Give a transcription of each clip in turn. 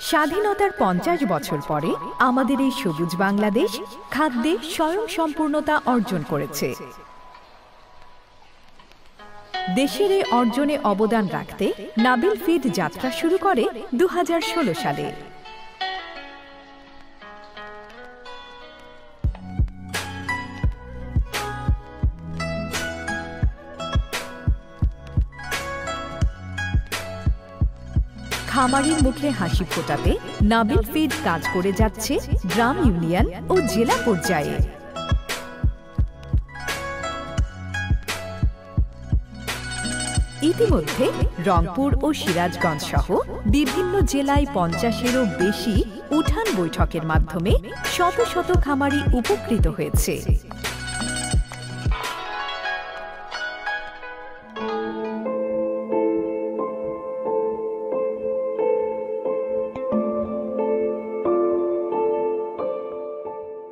স্বাধীনতার ৫০ বছর পরে আমাদের এই সবুজ বাংলাদেশ খাদ্যে স্বয়ংসম্পূর্ণতা অর্জন করেছে। দেশের এই অর্জনে অবদান রাখতে নাবিল ফিড যাত্রা শুরু করে ২০১৬ সালে। খামারির মুখে হাসি ফোটাতে নাবিল ফিড কাজ করে যাচ্ছে গ্রাম, ইউনিয়ন ও জেলা পর্যায়ে। ইতিমধ্যে রংপুর ও সিরাজগঞ্জ সহ বিভিন্ন জেলায় ৫০-এরও বেশি উঠান বৈঠকের মাধ্যমে শত শত খামারি উপকৃত হয়েছে।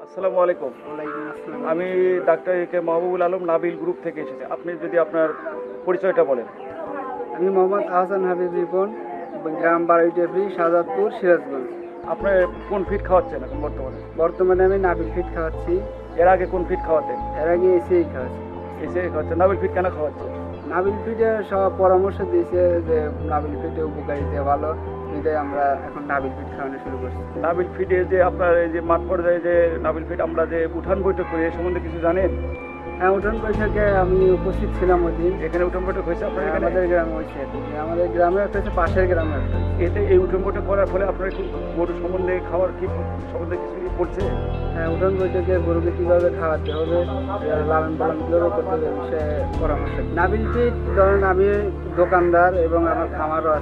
আসসালামু আলাইকুম। আমি ডাক্তার এ কে মাহবুবুল আলম, নাবিল গ্রুপ থেকে এসেছি। আপনি যদি আপনার পরিচয়টা বলেন। আমি মোহাম্মদ আহসান হাবিব রিপন, গ্রাম বারুইটেফরি, শাহজাদপুর, সিরাজগঞ্জ। আপনি কোন ফিড খাওয়াচ্ছেন এখন বর্তমানে? বর্তমানে আমি নাবিল ফিড খাওয়াচ্ছি। এর আগে কোন ফিড খাওয়াতেন? এর আগে এসিআই খাওয়াচ্ছি। এসিআই খাওয়াচ্ছেন। নাবিল ফিড কেন খাওয়াচ্ছেন? নাবিল ফিডে সব পরামর্শ দিয়েছে যে নাবিল ফিডে উপকারিতা ভালো, এটাই আমরা এখন নাবিল ফিড খাওয়ানো শুরু করছি। নাবিল ফিডে যে আপনার এই যে মাঠ পর্যায়ে যে নাবিল ফিড আমরা যে উঠান বৈঠক করি, এই সম্বন্ধে কিছু জানেন? হ্যাঁ, উঠান বৈঠকে আমি উপস্থিত ছিলাম ওই দিন। এখানে উঠান বৈঠক হয়েছে আপনার? আমাদের গ্রামে হয়েছে, আমাদের গ্রামে একটা হচ্ছে, পাশের গ্রামে একটা। এতে এই উঠান বৈঠক করার ফলে আপনার কি গরু সম্বন্ধে খাওয়ার কি সম্বন্ধে কিছু পড়ছে? হ্যাঁ, উঠান বৈঠকে গরুকে কীভাবে খাওয়াতে হবে, লালন পালন কীভাবে করতে হবে বিষয়ে পরামর্শ। নাবিল ফিড ধরেন আমি দোকানদার এবং আমার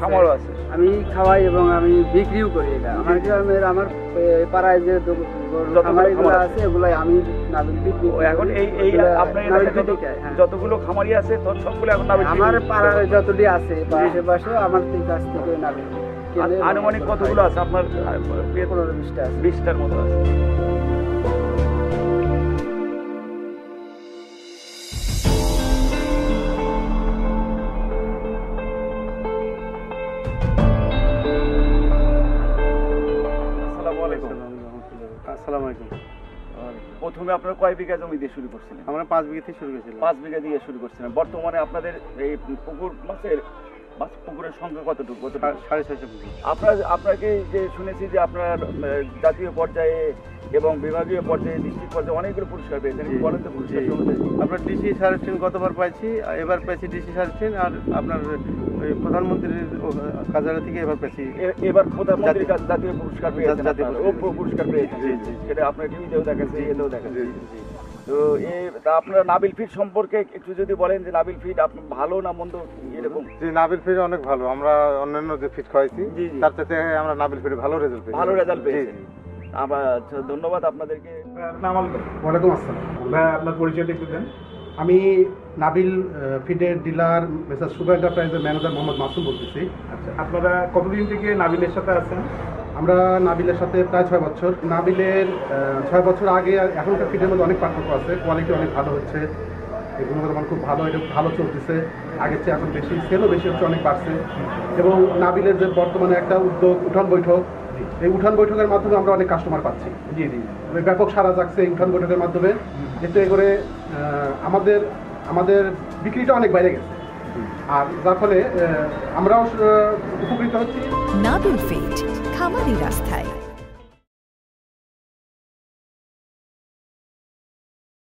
খামারও আছে। আমি খাওয়াই এবং আমি বিক্রিও করি। এটা আমার গ্রামের, আমার পাড়ায় যে খামারিগুলো আছে এগুলাই আমি নাবিল ফিড। এখন এই আপনার যতগুলো খামারি আছে সবগুলো এখন নাবিল ফিড? আমার পাড়ার যতটি আছে আশেপাশে আমার কাছ থেকে নাবিল ফিড। আনুমানিক কতগুলো আছে আপনার? 15-20টা আছে। 20টার মতো আছে। আসসালামু আলাইকুম। প্রথমে আপনারা কয় বিঘা জমি দিয়ে শুরু করছিলেন? আমরা 5 বিঘা থেকে শুরু করেছিলাম। 5 বিঘা দিয়ে শুরু করছিলেন। বর্তমানে আপনাদের এই পুকুরের সংখ্যা কতটুকু? 650 পুকুর। আপনাকে যে শুনেছি যে আপনার জাতীয় পর্যায়ে এবং বিভাগীয় পর্যায়ে, ডিস্ট্রিক্ট পর্যায়ে অনেকগুলো পুরস্কার পেয়েছেন। বলেন তো পুরস্কার সম্বন্ধে। আপনার ডিসি সার্ভিস গতবার পাইছি, এবার পেয়েছি ডিসি সার্ভিস, আর আপনার ওই প্রধানমন্ত্রীর কার্যালয় থেকে এবার পেয়েছি। এবার প্রধানমন্ত্রীর কাছে জাতীয় পুরস্কার পেয়েছেন, পুরস্কার পেয়েছেন। সেটা আপনার টিভিতেও দেখাচ্ছে, এতেও দেখাচ্ছে। তো আপনার নাবিল ফিড সম্পর্কে একটু যদি বলেন যে নাবিল ফিড আপনার ভালো না মন্দ এরকম? জি, নাবিল ফিড অনেক ভালো। আমরা অন্যান্য যে ফিড খাওয়াইছি তার থেকে আমরা নাবিল ফিডে ভালো রেজাল্ট পেয়েছি। আবার ধন্যবাদ আপনাদেরকে। ওয়ালাইকুম আসসালাম। আপনার পরিচয়টা একটু দেন। আমি নাবিল ফিডের ডিলার মেসার সুপার এন্টারপ্রাইজের ম্যানেজার মোহাম্মদ মাসুম বলতেছি। আচ্ছা, আপনারা কতদিন থেকে নাবিলের সাথে আছেন? আমরা নাবিলের সাথে প্রায় 6 বছর। নাবিলের 6 বছর আগে এখনকার ফিডের মধ্যে অনেক পার্থক্য আছে। কোয়ালিটি অনেক ভালো হচ্ছে, গুণগত মান খুব ভালো, এটা ভালো চলতেছে। আগের চেয়ে এখন বেশি সেলও বেশি হচ্ছে, অনেক বাড়ছে। এবং নাবিলের যে বর্তমানে একটা উদ্যোগ উঠান বৈঠক, এই উঠান বৈঠকের মাধ্যমে আমরা অনেক কাস্টমার পাচ্ছি। জি জি, ব্যাপক সাড়া যাচ্ছে এই উঠান বৈঠকের মাধ্যমে। এতে করে আমাদের বিক্রিটা অনেক বাইরে গেছে, আর যার ফলে আমরাও উপকৃত হচ্ছি। নাবিল ফিড, খামারি রাস্তায়।